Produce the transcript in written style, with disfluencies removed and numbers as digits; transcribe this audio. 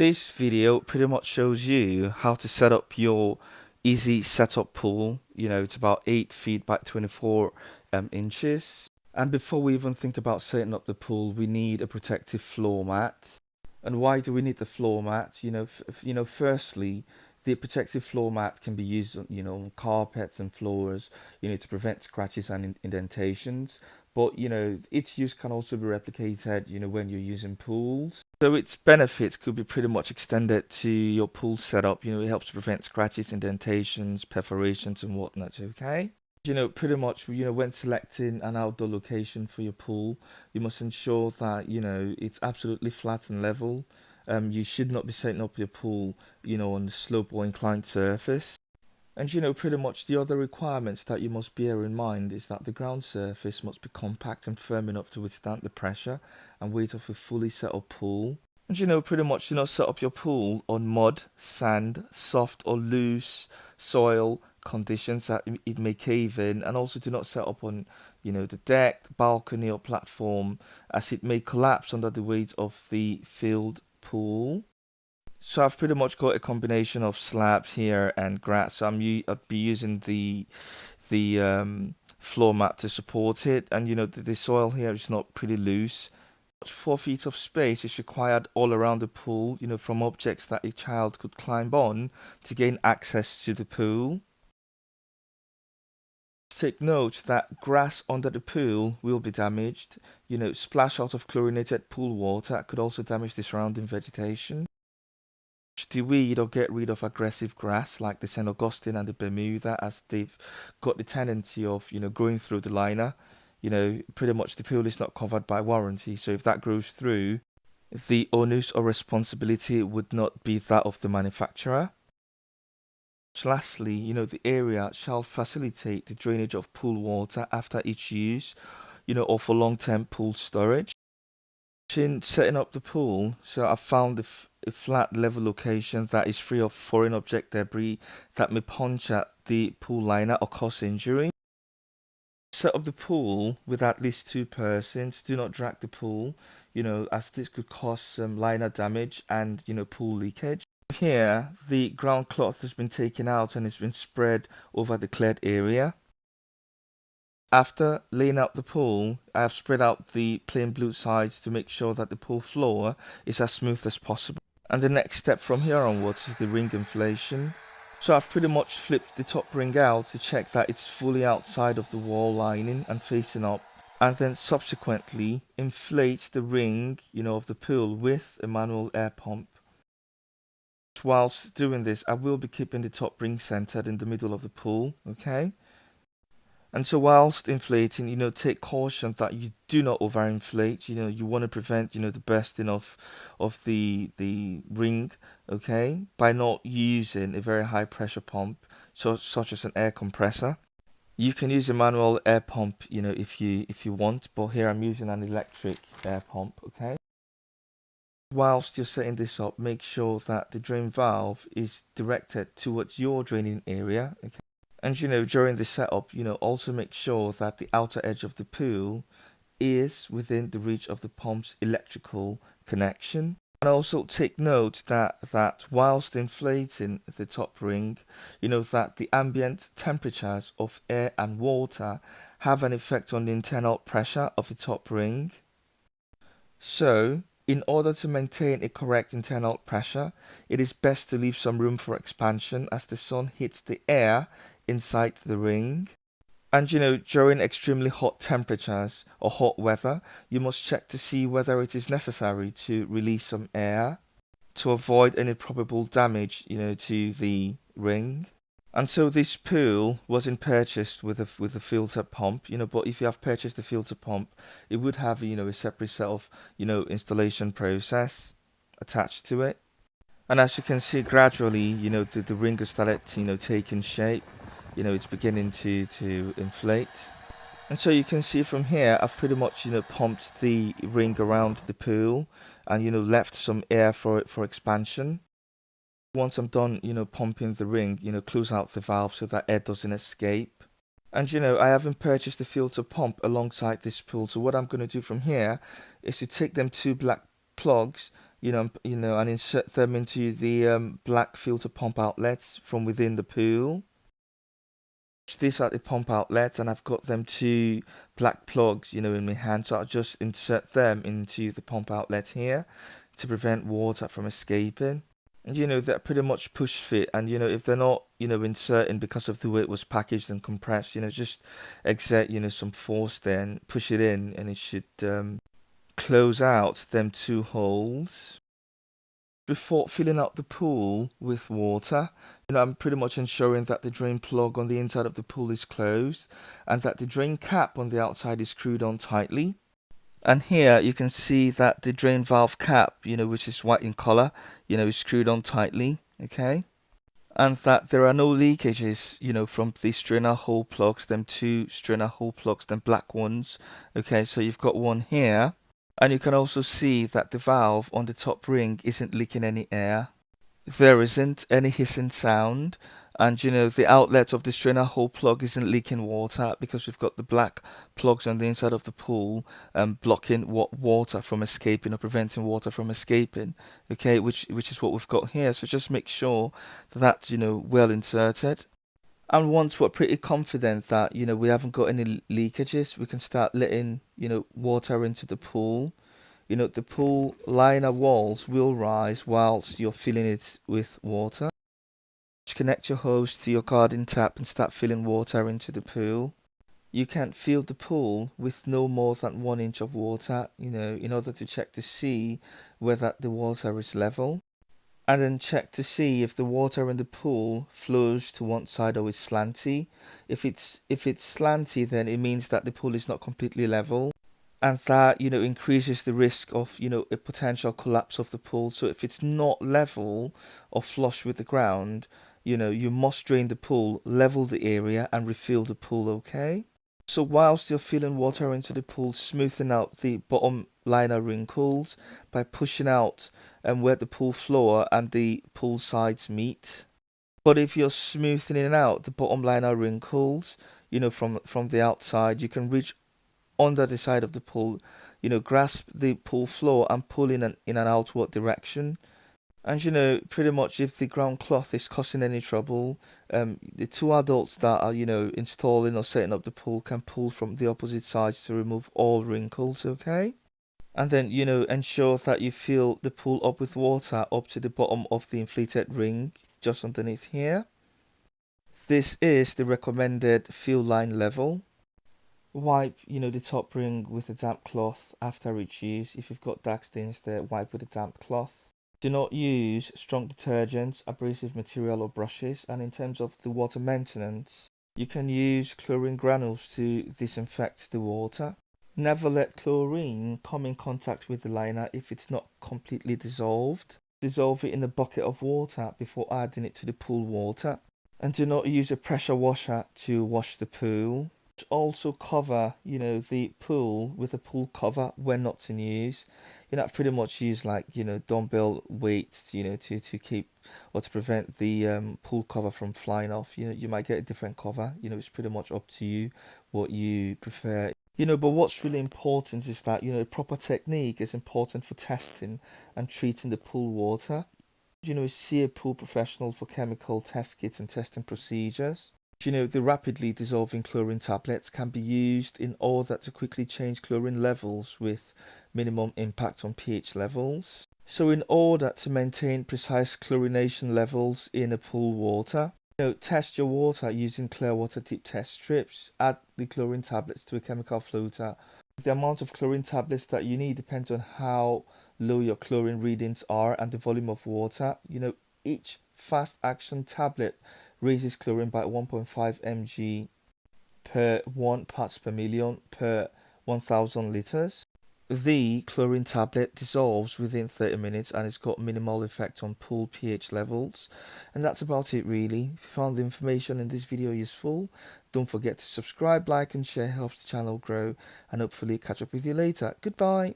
This video pretty much shows you how to set up your easy setup pool. It's about 8 feet by 24 inches. And before we even think about setting up the pool, we need a protective floor mat. And why do we need the floor mat? Firstly, the protective floor mat can be used on carpets and floors, to prevent scratches and indentations. But, its use can also be replicated, when you're using pools. So its benefits could be pretty much extended to your pool setup. It helps to prevent scratches, indentations, perforations, and whatnot. Okay. Pretty much, when selecting an outdoor location for your pool, you must ensure that, it's absolutely flat and level. You should not be setting up your pool, on the slope or inclined surface. And pretty much the other requirements that you must bear in mind is that the ground surface must be compact and firm enough to withstand the pressure and weight of a fully set up pool. And pretty much do not set up your pool on mud, sand, soft or loose soil conditions that it may cave in, and also do not set up on, the deck, the balcony or platform, as it may collapse under the weight of the filled pool. So I've pretty much got a combination of slabs here and grass. So I'd be using the floor mat to support it, and the soil here is not pretty loose. 4 feet of space is required all around the pool, from objects that a child could climb on to gain access to the pool. Take note that grass under the pool will be damaged. Splash out of chlorinated pool water could also damage the surrounding vegetation. Deweed or get rid of aggressive grass like the St. Augustine and the Bermuda, as they've got the tendency of growing through the liner. Pretty much the pool is not covered by warranty, so if that grows through, the onus or responsibility would not be that of the manufacturer. Lastly, the area shall facilitate the drainage of pool water after each use, or for long-term pool storage. In setting up the pool, so I found a flat level location that is free of foreign object debris that may puncture the pool liner or cause injury. Set up the pool with at least 2 persons. Do not drag the pool, as this could cause some liner damage and pool leakage. Here, the ground cloth has been taken out and it's been spread over the cleared area. After laying out the pool, I have spread out the plain blue sides to make sure that the pool floor is as smooth as possible. And the next step from here onwards is the ring inflation. So I've pretty much flipped the top ring out to check that it's fully outside of the wall lining and facing up. And then subsequently inflate the ring, of the pool with a manual air pump. Whilst doing this, I will be keeping the top ring centered in the middle of the pool, okay? And so whilst inflating, take caution that you do not overinflate. You want to prevent, the bursting of the ring, okay, by not using a very high pressure pump, such as an air compressor. You can use a manual air pump, if you want, but here I'm using an electric air pump, okay. Whilst you're setting this up, make sure that the drain valve is directed towards your draining area, okay. And during the setup, also make sure that the outer edge of the pool is within the reach of the pump's electrical connection. And also take note that whilst inflating the top ring, that the ambient temperatures of air and water have an effect on the internal pressure of the top ring. So, in order to maintain a correct internal pressure, it is best to leave some room for expansion as the sun hits the air inside the ring. And during extremely hot temperatures or hot weather, you must check to see whether it is necessary to release some air to avoid any probable damage, to the ring. And so this pool wasn't purchased with a filter pump, but if you have purchased the filter pump, it would have, a separate set of, installation process attached to it. And as you can see, gradually, the ring has started, taking shape. It's beginning to inflate. And so you can see from here, I've pretty much, pumped the ring around the pool and, left some air for expansion. Once I'm done, pumping the ring, close out the valve so that air doesn't escape. And I haven't purchased the filter pump alongside this pool. So what I'm going to do from here is to take them 2 black plugs, and insert them into the black filter pump outlets from within the pool. These are the pump outlets, and I've got them two black plugs, in my hand. So I'll just insert them into the pump outlet here to prevent water from escaping. And they're pretty much push fit, and if they're not inserting because of the way it was packaged and compressed, just exert some force, then push it in, and it should close out them two holes. Before filling out the pool with water, I'm pretty much ensuring that the drain plug on the inside of the pool is closed and that the drain cap on the outside is screwed on tightly. And here you can see that the drain valve cap, which is white in color, is screwed on tightly, okay? And that there are no leakages, from the strainer hole plugs, them two strainer hole plugs, them black ones, okay? So you've got one here. And you can also see that the valve on the top ring isn't leaking any air. There isn't any hissing sound. And the outlet of the strainer hole plug isn't leaking water because we've got the black plugs on the inside of the pool blocking water from escaping or preventing water from escaping. Okay, which is what we've got here. So just make sure that that's well inserted. And once we're pretty confident that, we haven't got any leakages, we can start letting, water into the pool. The pool liner walls will rise whilst you're filling it with water. Connect your hose to your garden tap and start filling water into the pool. You can fill the pool with no more than 1 inch of water, in order to check to see whether the water is level. And then check to see if the water in the pool flows to one side or is slanty. If it's slanty, then it means that the pool is not completely level, and that increases the risk of a potential collapse of the pool. So if it's not level or flush with the ground, you must drain the pool, level the area, and refill the pool. Okay. So whilst you're filling water into the pool, smoothing out the bottom liner wrinkles by pushing out where the pool floor and the pool sides meet. But if you're smoothing out the bottom liner wrinkles, from the outside, you can reach under the side of the pool, grasp the pool floor and pull in an outward direction. And pretty much if the ground cloth is causing any trouble, the two adults that are, installing or setting up the pool can pull from the opposite sides to remove all wrinkles, okay? And then, ensure that you fill the pool up with water up to the bottom of the inflated ring, just underneath here. This is the recommended fill line level. Wipe, the top ring with a damp cloth after each use. If you've got dark stains there, wipe with a damp cloth. Do not use strong detergents, abrasive material or brushes. And in terms of the water maintenance, you can use chlorine granules to disinfect the water. Never let chlorine come in contact with the liner if it's not completely dissolved. Dissolve it in a bucket of water before adding it to the pool water. And do not use a pressure washer to wash the pool. Also cover, the pool with a pool cover when not in use. I've pretty much used like, dumbbell weights, to keep or to prevent the pool cover from flying off. You might get a different cover. It's pretty much up to you what you prefer. But what's really important is that, proper technique is important for testing and treating the pool water. See a pool professional for chemical test kits and testing procedures. The rapidly dissolving chlorine tablets can be used in order to quickly change chlorine levels with minimum impact on pH levels. So in order to maintain precise chlorination levels in a pool water, test your water using clear water deep test strips. Add the chlorine tablets to a chemical floater. The amount of chlorine tablets that you need depends on how low your chlorine readings are and the volume of water. Each fast action tablet raises chlorine by 1.5 mg per 1 parts per million per 1000 liters. The chlorine tablet dissolves within 30 minutes and it's got minimal effect on pool pH levels. And that's about it really. If you found the information in this video useful, don't forget to subscribe, like and share, helps the channel grow, and hopefully catch up with you later. Goodbye.